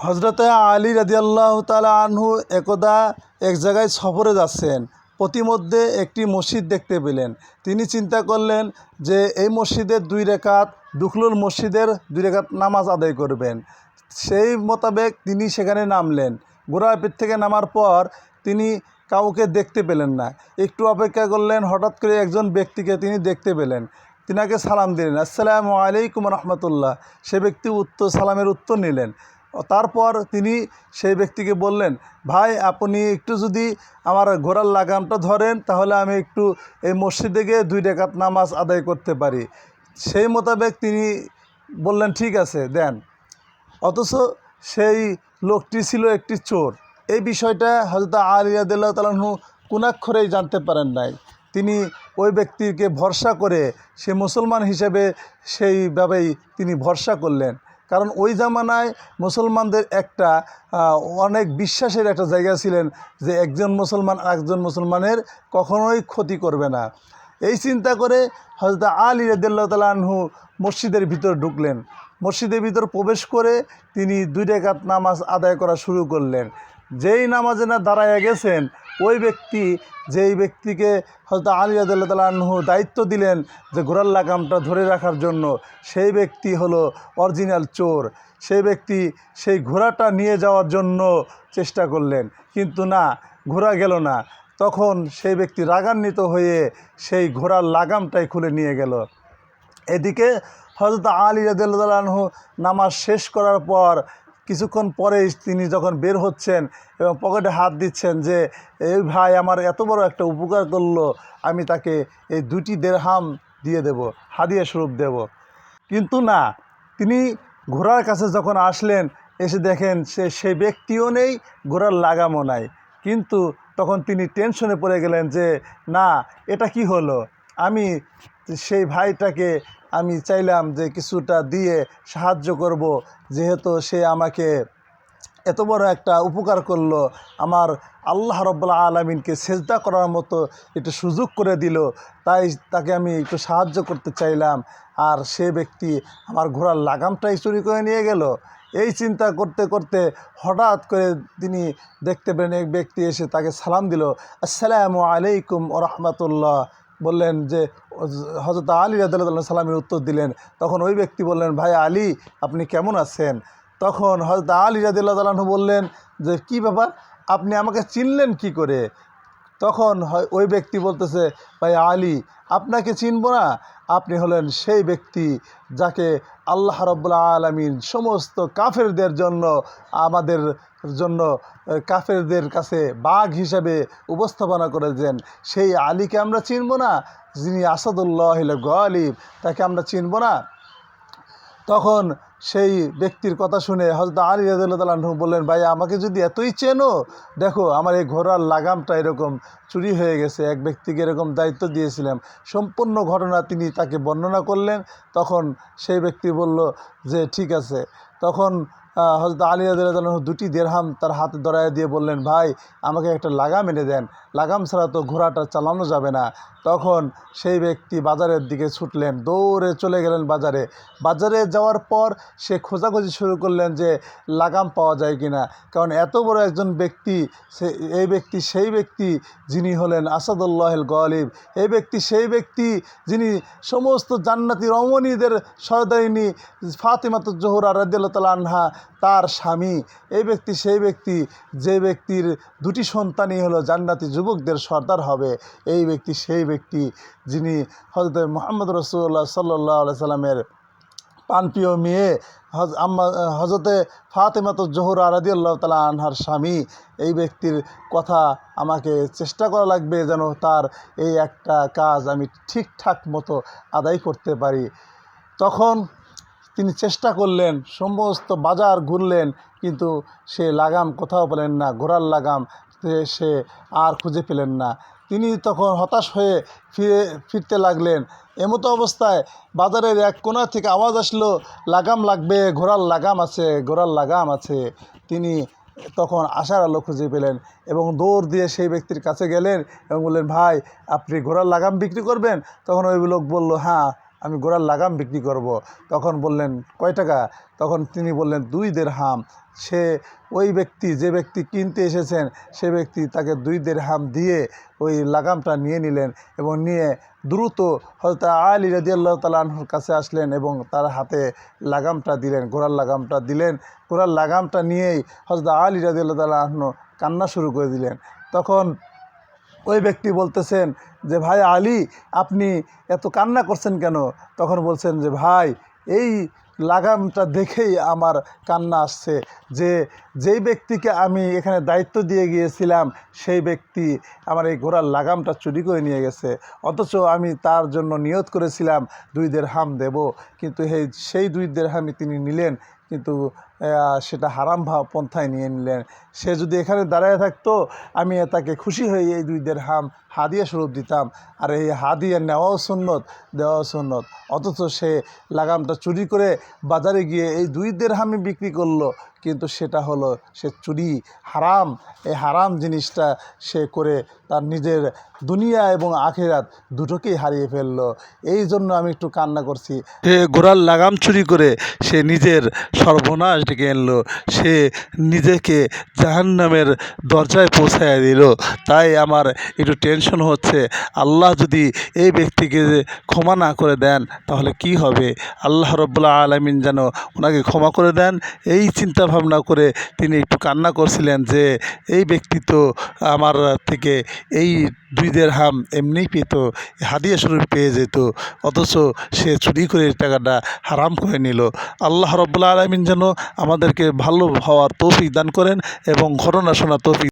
হজরতে আলী রাদিয়াল্লাহু তাআলা আনহু একদা এক জায়গায় সফরে যাচ্ছেন। পথিমধ্যে একটি মসজিদ দেখতে পেলেন। তিনি চিন্তা করলেন যে এই মসজিদের 2 রাকাত দুখলুল মসজিদের 2 রাকাত নামাজ আদায় করবেন। সেই মোতাবেক তিনি সেখানে নামলেন। ঘোড়ার পিঠ থেকে নামার পর তিনি কাউকে দেখতে পেলেন না। একটু অপেক্ষা করলেন, হঠাৎ করে একজন ব্যক্তিকে তিনি দেখতে পেলেন। তিনাকে সালাম দিলেন, আসসালামু আলাইকুম রহমতুল্লাহ। সে ব্যক্তি সালামের উত্তর নিলেন। তারপর তিনি সেই ব্যক্তিকে বললেন, ভাই আপনি একটু যদি আমার ঘোড়ার লাগামটা ধরেন তাহলে আমি একটু এই মসজিদে গিয়ে 2 রাকাত নামাজ আদায় করতে পারি। সেই মোতাবেক তিনি বললেন, ঠিক আছে দেন। অথচ সেই লোকটি ছিল একটি চোর। এই বিষয়টা হযরত আলী রাদিয়াল্লাহু তাআলা আনহু কোনাক্ষরেই জানতে পারেন নাই। তিনি ওই ব্যক্তিকে ভরসা করে সে মুসলমান হিসেবে সেইভাবেই তিনি ভরসা করলেন। কারণ ওই জামানায় মুসলমানদের একটা অনেক বিশ্বাসের একটা জায়গা ছিলেন যে একজন মুসলমান আরেকজন মুসলমানের কখনোই ক্ষতি করবে না। এই চিন্তা করে হযরত আলী রাদিয়াল্লাহু তাআলা আনহু মসজিদের ভিতর ঢুকলেন। মসজিদের ভিতর প্রবেশ করে তিনি 2 রাকাত নামাজ আদায় করা শুরু করলেন। যেই নামাজে না দাঁড়ায় গেছেন, ওই ব্যক্তি যেই ব্যক্তিকে হযরত আলী রাদিয়াল্লাহু তাআলা আনহু দায়িত্ব দিলেন যে ঘোড়ার লাগামটা ধরে রাখার জন্য, সেই ব্যক্তি হলো অরিজিনাল চোর। সেই ব্যক্তি সেই ঘোড়াটা নিয়ে যাওয়ার জন্য চেষ্টা করলেন, কিন্তু না, ঘোড়া গেল না। তখন সেই ব্যক্তি রাগান্বিত হয়ে সেই ঘোড়ার লাগামটাই খুলে নিয়ে গেল। এদিকে হযরত আলী রাদিয়াল্লাহু তাআলা আনহু নামাজ শেষ করার পর কিছুক্ষণ পরেই তিনি যখন বের হচ্ছেন এবং পকেটে হাত দিচ্ছেন যে এই ভাই আমার এত বড় একটা উপকার করলো, আমি তাকে এই 2টি দিরহাম দিয়ে দেব, হাদিয়া স্বরূপ দেব। কিন্তু না, তিনি ঘোড়ার কাছে যখন আসলেন, এসে দেখেন সেই ব্যক্তিও নেই, ঘোড়ার লাগামও নাই। কিন্তু তখন তিনি টেনশনে পড়ে গেলেন যে না, এটা কি হলো। আমি সেই ভাইটাকে আমি চাইলাম যে কিছুটা দিয়ে সাহায্য করব, যেহেতু সে আমাকে এত বড় একটা উপকার করলো, আমার আল্লাহ রাব্বুল আলামিনকে সেজদা করার মতো একটু সুযোগ করে দিল, তাই তাকে আমি একটু সাহায্য করতে চাইলাম, আর সে ব্যক্তি আমার ঘোড়ার লাগামটাই চুরি করে নিয়ে গেল। এই চিন্তা করতে করতে হঠাৎ করে তিনি দেখতে পেলেন এক ব্যক্তি এসে তাকে সালাম দিল, আসসালামু আলাইকুম ওয়া রাহমাতুল্লাহ। বললেন যে হযরত আলী রাদিয়াল্লাহু তাআলা সালামের উত্তর দিলেন। তখন ওই ব্যক্তি বললেন, ভাই আলী আপনি কেমন আছেন? তখন হযরত আলী রাদিয়াল্লাহু তাআলা আনহু বললেন যে কি ব্যাপার, আপনি আমাকে চিনলেন কি করে? তখন ওই ব্যক্তি বলতেছে, ভাই আলী আপনাকে চিনব না? আপনি হলেন সেই ব্যক্তি যাকে আল্লাহ রাব্বুল আলামিন সমস্ত কাফেরদের জন্য, আমাদের জন্য কাফেরদের কাছে বাঘ হিসাবে উপস্থাপনা করেছেন। সেই আলীকে আমরা চিনব না, যিনি আসাদুল্লাহিল গালিব, তাকে আমরা চিনব না? তখন সেই ব্যক্তির কথা শুনে হযরত আলী রাদিয়াল্লাহু তাআলা আনহু বললেন, ভাই আমাকে যদি এতই চেনো, দেখো আমার এই ঘোড়ার লাগামটা এরকম চুরি হয়ে গেছে, এক ব্যক্তিকে এরকম দায়িত্ব দিয়েছিলাম। সম্পূর্ণ ঘটনা তিনি তাকে বর্ণনা করলেন। তখন সেই ব্যক্তি বলল যে ঠিক আছে। তখন হযরত আলী রাদিয়াল্লাহু তাআলা 2টি দিরহাম তার হাতে ধরায় দিয়ে বললেন, ভাই আমাকে একটা লাগাম এনে দেন, লাগাম ছাড়া তো ঘোড়াটা চালানো যাবে না। তখন সেই ব্যক্তি বাজারের দিকে ছুটলেন, দৌড়ে চলে গেলেন বাজারে। বাজারে যাওয়ার পর সে খোঁজাখুঁজি শুরু করলেন যে লাগাম পাওয়া যায় কিনা, কারণ এত বড় একজন ব্যক্তি, এই ব্যক্তি সেই ব্যক্তি যিনি হলেন আসাদুল্লাহিল গালিব। এই ব্যক্তি সেই ব্যক্তি যিনি সমস্ত জান্নাতি রমণীদের সর্দারিনী ফাতেমাতুজ জোহরা রাদিয়াল্লাহু তাআলা আনহা তার স্বামী। এই ব্যক্তি সেই ব্যক্তি যে ব্যক্তির 2টি সন্তানই হলো জান্নাতি যুবকদের সর্দার হবে। এই ব্যক্তি সেই ব্যক্তি যিনি হযরত মুহাম্মদ রাসূলুল্লাহ সাল্লাল্লাহু আলাইহি সাল্লামের প্রাণপ্রিয় মেয়ে হযরতে ফাতেমাতুজ জোহরা রাদিয়াল্লাহু তাআলা আনহার স্বামী। এই ব্যক্তির কথা আমাকে চেষ্টা করা লাগবে যেন তার এই একটা কাজ আমি ঠিকঠাক মতো আদায় করতে পারি। তখন তিনি চেষ্টা করলেন, সমস্ত বাজার ঘুরলেন, কিন্তু সে লাগাম কোথাও পেলেন না, ঘোড়ার লাগাম সে আর খুঁজে পেলেন না। তিনি তখন হতাশ হয়ে ফিরতে লাগলেন। এমতো অবস্থায় বাজারের এক কোণা থেকে আওয়াজ আসলো, লাগাম লাগবে, ঘোড়ার লাগাম আছে, ঘোড়ার লাগাম আছে। তিনি তখন আশার আলো খুঁজে পেলেন এবং দৌড় দিয়ে সেই ব্যক্তির কাছে গেলেন এবং বললেন, ভাই আপনি ঘোড়ার লাগাম বিক্রি করবেন? তখন ওই লোক বলল, হ্যাঁ আমি ঘোড়ার লাগাম বিক্রি করব। তখন বললেন কয় টাকা? তখন তিনি বললেন 2 দিরহাম। সে ওই ব্যক্তি, যে ব্যক্তি কিনতে এসেছেন, সে ব্যক্তি তাকে 2 দিরহাম দিয়ে ওই লাগামটা নিয়ে নিলেন এবং নিয়ে দ্রুত হযরত আলী রাদিয়াল্লাহু তাআলা আনহুর কাছে আসলেন এবং তার হাতে লাগামটা দিলেন, ঘোড়ার লাগামটা দিলেন। ঘোড়ার লাগামটা নিয়েই হযরত আলী রাদিয়াল্লাহু তাআলা আনহু কান্না শুরু করে দিলেন। তখন ওই ব্যক্তি বলতেছেন যে ভাই আলী, আপনি এত কান্না করছেন কেন? তখন বলছেন যে ভাই, এই লাগামটা দেখেই আমার কান্না আসছে, যেই ব্যক্তিকে আমি এখানে দায়িত্ব দিয়ে গিয়েছিলাম, সেই ব্যক্তি আমার এই ঘোড়ার লাগামটা চুরি করে নিয়ে গেছে। অথচ আমি তার জন্য নিয়ত করেছিলাম 2 দিরহাম দেব, কিন্তু সেই 2 দিরহামই তিনি নিলেন, কিন্তু সেটা হারাম পন্থায় নিয়ে নিলেন। সে যদি এখানে দাঁড়ায় থাকতো, আমি তাকে খুশি হয়ে এই 2 দিরহাম হাদিয়া স্বরূপ দিতাম, আর এই হাদিয়া নেওয়াও সুন্নত, দেওয়াও সুন্নত। অথচ সে লাগামটা চুরি করে বাজারে গিয়ে এই 2 দিরহামই বিক্রি করলো, কিন্তু সেটা হলো সে চুরি, হারাম। এই হারাম জিনিসটা সে করে তার নিজের দুনিয়া এবং আখিরাত দুটোকেই হারিয়ে ফেললো। এই জন্য আমি একটু কান্না করছি। সে ঘোড়ার লাগাম চুরি করে সে নিজের সর্বনাশ ডেকে আনলো, সে নিজেকে জাহান্নামের দরজায় পৌঁছায় দিল। তাই আমার একটু টেনশন হচ্ছে, আল্লাহ যদি এই ব্যক্তিকে ক্ষমা না করে দেন তাহলে কি হবে? আল্লাহ রাব্বুল আলামিন যেন ওনাকে ক্ষমা করে দেন, এই চিন্তা ভাবনা করে তিনি একটু কান্না করছিলেন যে এই ব্যক্তি তো আমার থেকে এই 2 দিরহাম এমনিই পেত, হাদিয়া স্বরূপ পেয়ে যেত, অথচ সে চুরি করে এই টাকাটা হারাম করে নিল। আল্লাহ রাব্বুল আলামিন যেন আমাদেরকে ভালো হওয়ার তৌফিক দান করেন এবং ঘটনা শোনার তৌফিক